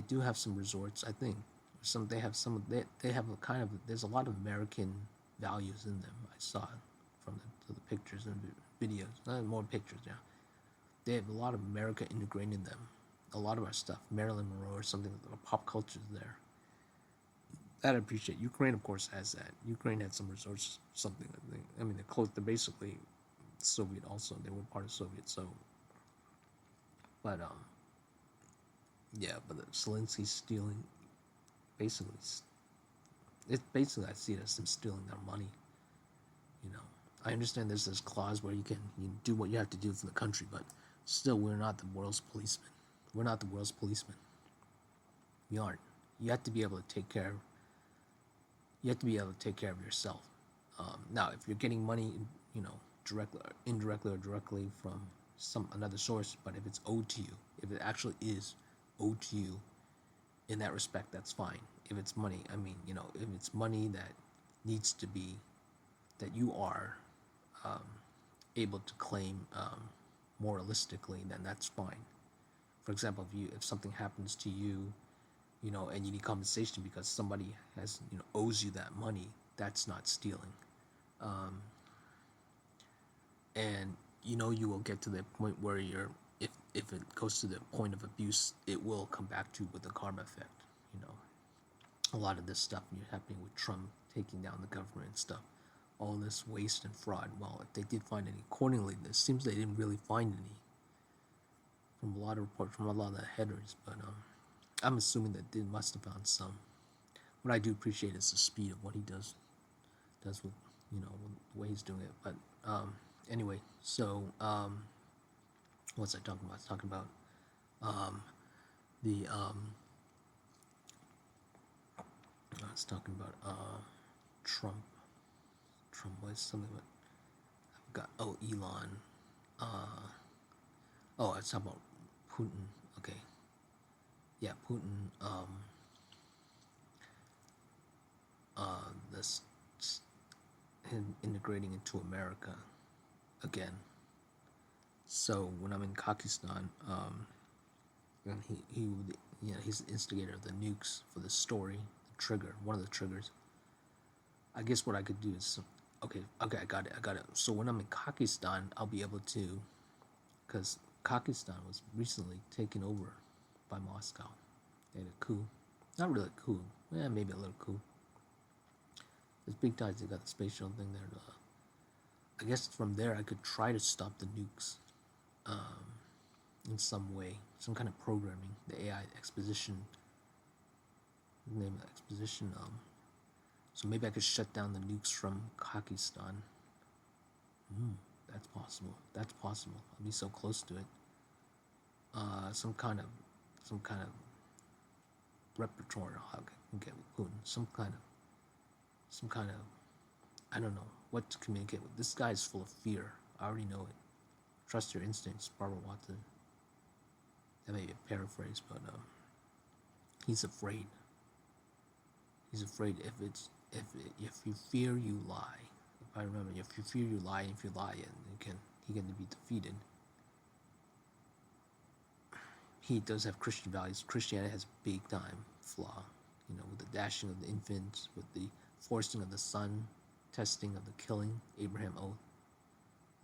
do have some resorts, I think. They have a kind of, there's a lot of American values in them. I saw it from the pictures and videos. More pictures, yeah. They have a lot of America integrated in them. A lot of our stuff, Marilyn Monroe or something, pop culture is there. That I appreciate. Ukraine, of course, has that. Ukraine had some resorts, something. I mean, they're basically Soviet. Also, they were part of Soviet. So, but yeah. But Zelensky's stealing, basically, I see it as them stealing their money. I understand there's this clause where you do what you have to do for the country, but still, we're not the world's policemen. We're not the world's policemen. We aren't. You have to be able to take care. You have to be able to take care of yourself. Now, if you're getting money, directly, or indirectly, or directly from another source, but if it's owed to you, if it actually is owed to you, in that respect, that's fine. If it's money, I mean, if it's money that needs to be, that you are able to claim moralistically, then that's fine. For example, if something happens to you, and you need compensation because somebody owes you that money, that's not stealing. And you will get to the point where if it goes to the point of abuse, it will come back to you with the karma effect. A lot of this stuff happening with Trump taking down the government and stuff, all this waste and fraud. Well, if they did find any, accordingly, it seems they didn't really find any from a lot of reports from a lot of the headers, but I'm assuming that they must have found some. What I do appreciate is the speed of what he does with the way he's doing it. But anyway, so what was I talking about? I was talking about the I was talking about Trump. Trump was something about Elon. I was talking about Putin. Okay, yeah, Putin. This him integrating into America again. So when I'm in Pakistan, and he's the instigator of the nukes for the story, the trigger, one of the triggers. I guess what I could do is, okay, I got it. So when I'm in Pakistan, I'll be able to, because Pakistan was recently taken over by Moscow. They had a coup. Not really a coup. Yeah, maybe a little coup. It's big times. They got the space shuttle thing there. I guess from there I could try to stop the nukes in some way, some kind of programming. The AI exposition, the name of the exposition. So maybe I could shut down the nukes from Pakistan. That's possible. That's possible. I'd be so close to it. Some kind of repertoire how I can get with Putin. Some kind of I don't know what to communicate with. This guy is full of fear. I already know it. Trust your instincts, Barbara Watson. That may be a paraphrase, but he's afraid. He's afraid if you fear, you lie. If I remember, if you fear, you lie. And if you lie, and he can be defeated. He does have Christian values. Christianity has a big time flaw, with the dashing of the infants, with the forcing of the son, testing of the killing, Abraham oath,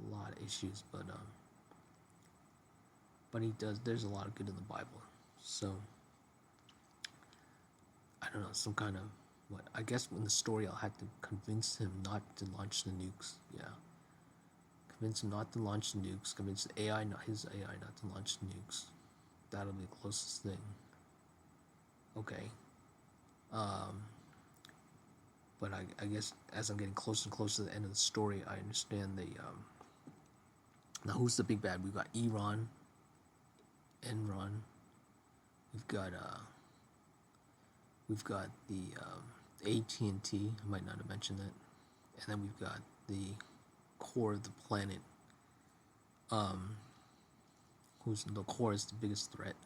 a lot of issues, but he does. There's a lot of good in the Bible, so I don't know, some kind of what? I guess in the story I'll have to convince him not to launch the nukes. Yeah, convince him not to launch the nukes. Convince the AI, not his AI, not to launch the nukes. That'll be the closest thing. Okay. But I guess as I'm getting closer and closer to the end of the story, I understand now who's the big bad? We've got Iran, Enron. We've got the AT&T. I might not have mentioned that. And then we've got the core of the planet. Who's the core is the biggest threat.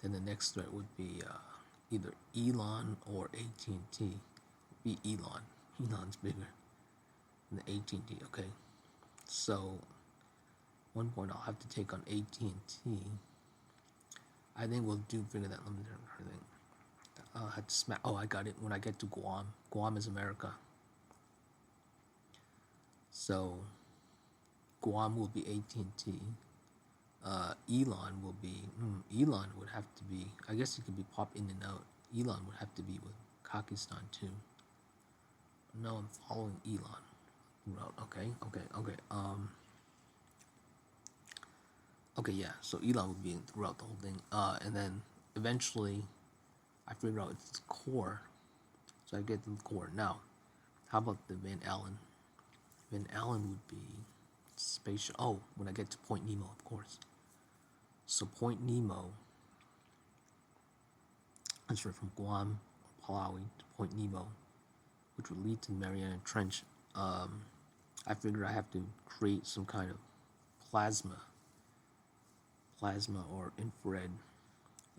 Then the next threat would be either Elon or AT&T. Be Elon. Elon's bigger than the AT&T. Okay, so one point I'll have to take on AT&T. I think we'll figure that. Let me think. I'll have to smack. Oh, I got it. When I get to Guam, Guam is America. So Guam will be AT&T. Elon will be. Elon would have to be. I guess he could be pop in and out. Elon would have to be with Pakistan too. No, I'm following Elon route. Okay. Okay, yeah. So Elon would be throughout the whole thing. And then eventually, I figure out its core. So I get to the core. Now, how about the Van Allen? Van Allen would be spatial. Oh, when I get to Point Nemo, of course. So Point Nemo, that's right, from Guam or Palau to Point Nemo, which would lead to the Mariana Trench. I figure I have to create some kind of plasma or infrared,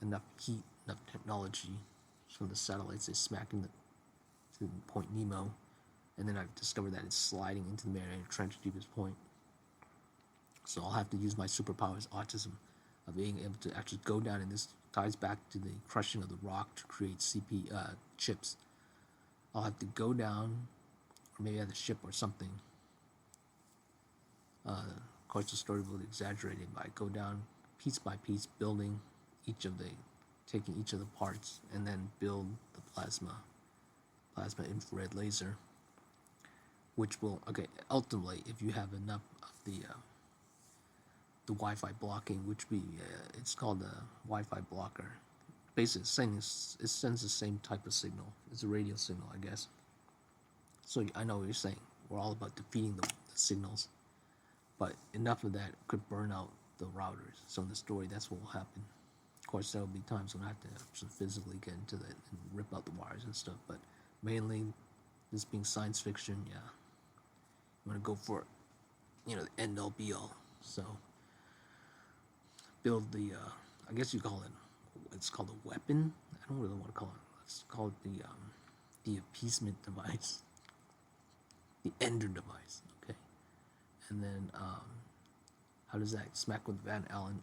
enough heat, enough technology from the satellites they smack into Point Nemo, and then I've discovered that it's sliding into the Mariana Trench deepest point. So I'll have to use my superpowers, autism, of being able to actually go down, and this ties back to the crushing of the rock to create chips. I'll have to go down, or maybe I have a ship or something. Of course, the story will be exaggerated, but I go down piece by piece, taking each of the parts, and then build the plasma infrared laser, which will, ultimately, if you have enough of the Wi-Fi blocking, which it's called a Wi-Fi blocker. Basically, it sends the same type of signal. It's a radio signal, I guess. So I know what you're saying. We're all about defeating the signals, but enough of that could burn out the routers. So in the story, that's what will happen. Of course, there will be times when I have to actually physically get into that and rip out the wires and stuff. But mainly, this being science fiction, yeah, I'm gonna go for, the end all be all. So build the, I guess you call it, it's called a weapon. I don't really want to call it. Let's call it the appeasement device, the ender device. Okay, and then how does that smack with Van Allen?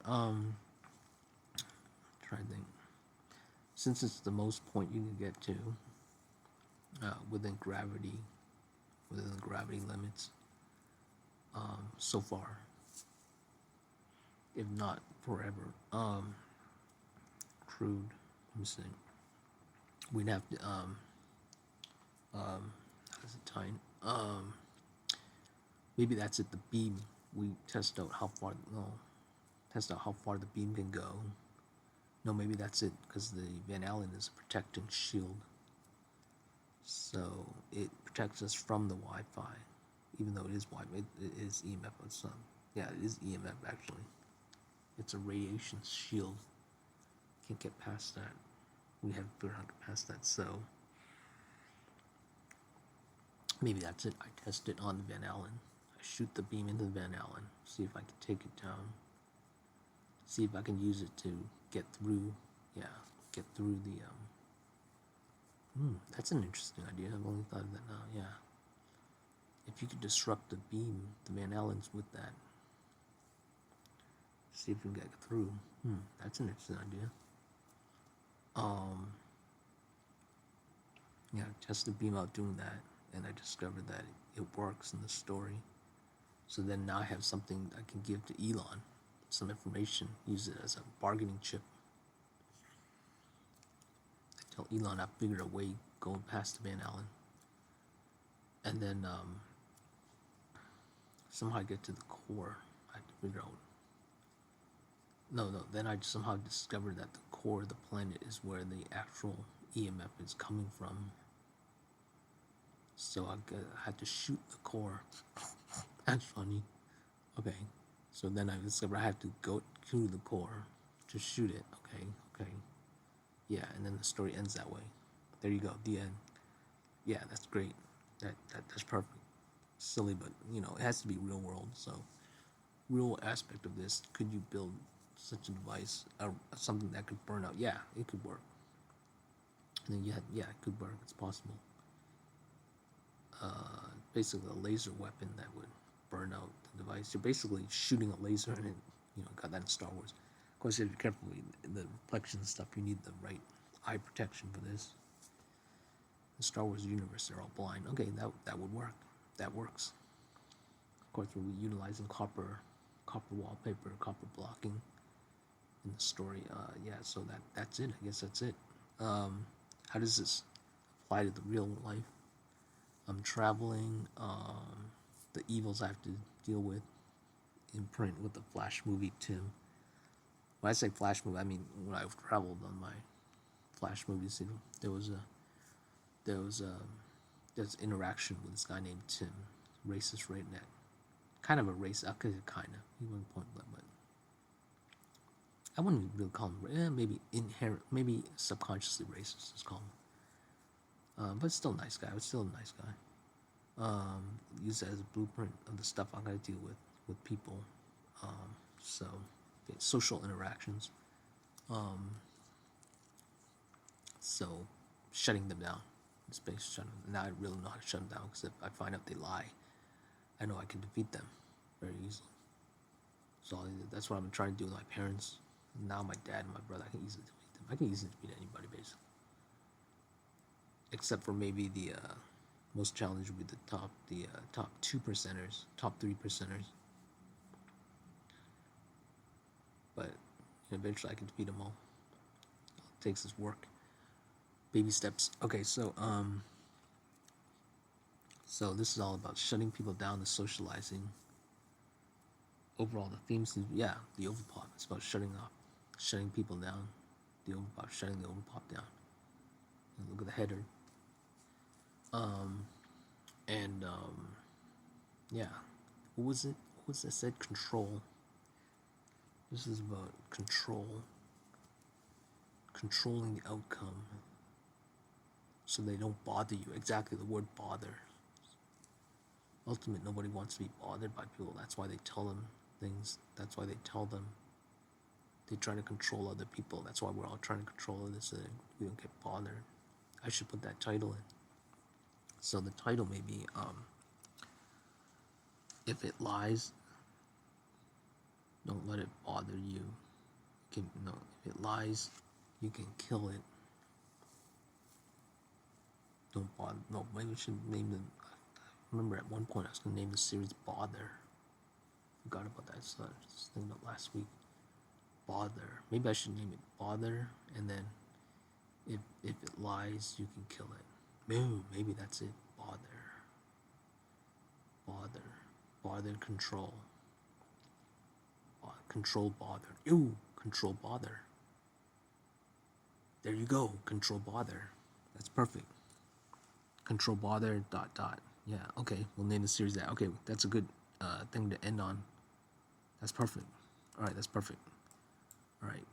Try to think. Since it's the most point you can get to within the gravity limits, so far, if not forever. crude. Let me see. We'd have to how's it tying? Maybe that's it. The beam. We test out how far. No, test out how far the beam can go. No, maybe that's it because the Van Allen is a protecting shield. So it protects us from the Wi-Fi, even though it is Wi-Fi. It is EMF. It's yeah, it is EMF actually. It's a radiation shield. Can't get past that. We haven't figured out how to get past that. So maybe that's it. I test it on the Van Allen. I shoot the beam into the Van Allen. See if I can take it down. See if I can use it to get through. Yeah, get through the. That's an interesting idea. I've only thought of that now. Yeah. If you could disrupt the beam, the Van Allen's with that. See if we can get through. That's an interesting idea. Yeah, test the beam out doing that, and I discovered that it works in the story. So then now I have something I can give to Elon, some information, use it as a bargaining chip. I tell Elon I figured a way going past the Van Allen. And then somehow I get to the core. I have to figure out. No, then I somehow discovered that the core of the planet is where the actual EMF is coming from. So I had to shoot the core. That's funny. Okay, so then I discovered I have to go to the core to shoot it. Okay. Yeah, and then the story ends that way. There you go, the end. Yeah, that's great. That's perfect. Silly, but it has to be real world. So, real aspect of this, could you build such a device, something that could burn out? Yeah, it could work. And then yeah, it could work. It's possible. Basically, a laser weapon that would burn out the device. You're basically shooting a laser, and got that in Star Wars. Of course, you have to be careful with the reflection stuff. You need the right eye protection for this. The Star Wars universe, they're all blind. Okay, that would work. That works. Of course, we'll be utilizing copper wallpaper, copper blocking in the story. Yeah, so that's it. I guess that's it. How does this apply to the real life? I'm traveling. The evils I have to deal with in print with the Flash movie, Tim. When I say Flash movie, I mean when I've traveled on my Flash movies, there's interaction with this guy named Tim, racist redneck. Kind of a racist, kind of. He wasn't point blank, but I wouldn't really call him. Maybe inherent, maybe subconsciously racist. Let's call him. But still a nice guy. Still a nice guy. Use it as a blueprint of the stuff I'm gonna deal with people. Social interactions. So shutting them down. It's basically shutting them. Now I really know how to shut them down because if I find out they lie, I know I can defeat them very easily. So that's what I'm trying to do with my parents. Now my dad and my brother, I can easily defeat them. I can easily defeat anybody basically, except for maybe the most challenge would be the top 2%ers, top 3%ers. But eventually I can defeat them all. It takes this work. Baby steps. Okay, so this is all about shutting people down, the socializing. Overall, the theme seems, the overpop. It's about shutting people down. The overpop, shutting the overpop down. And look at the header. What was it? What was it said? Control. This is about control. Controlling the outcome. So they don't bother you. Exactly, the word bother. Ultimately, nobody wants to be bothered by people. That's why they tell them things. That's why they tell them. They try to control other people. That's why we're all trying to control others so that we don't get bothered. I should put that title in. So the title may be, if it lies, don't let it bother you. If it lies, you can kill it. Don't bother. No, maybe we should name the. I remember at one point I was going to name the series Bother. Forgot about that. So I was just thinking about last week. Bother. Maybe I should name it Bother, and then if it lies, you can kill it. No, maybe that's it. Bother. Bother. Bother control. Control bother. Ooh, control bother. There you go. Control bother. That's perfect. Control bother dot dot. Yeah, okay. We'll name the series that. Okay, that's a good thing to end on. That's perfect. All right, that's perfect. All right.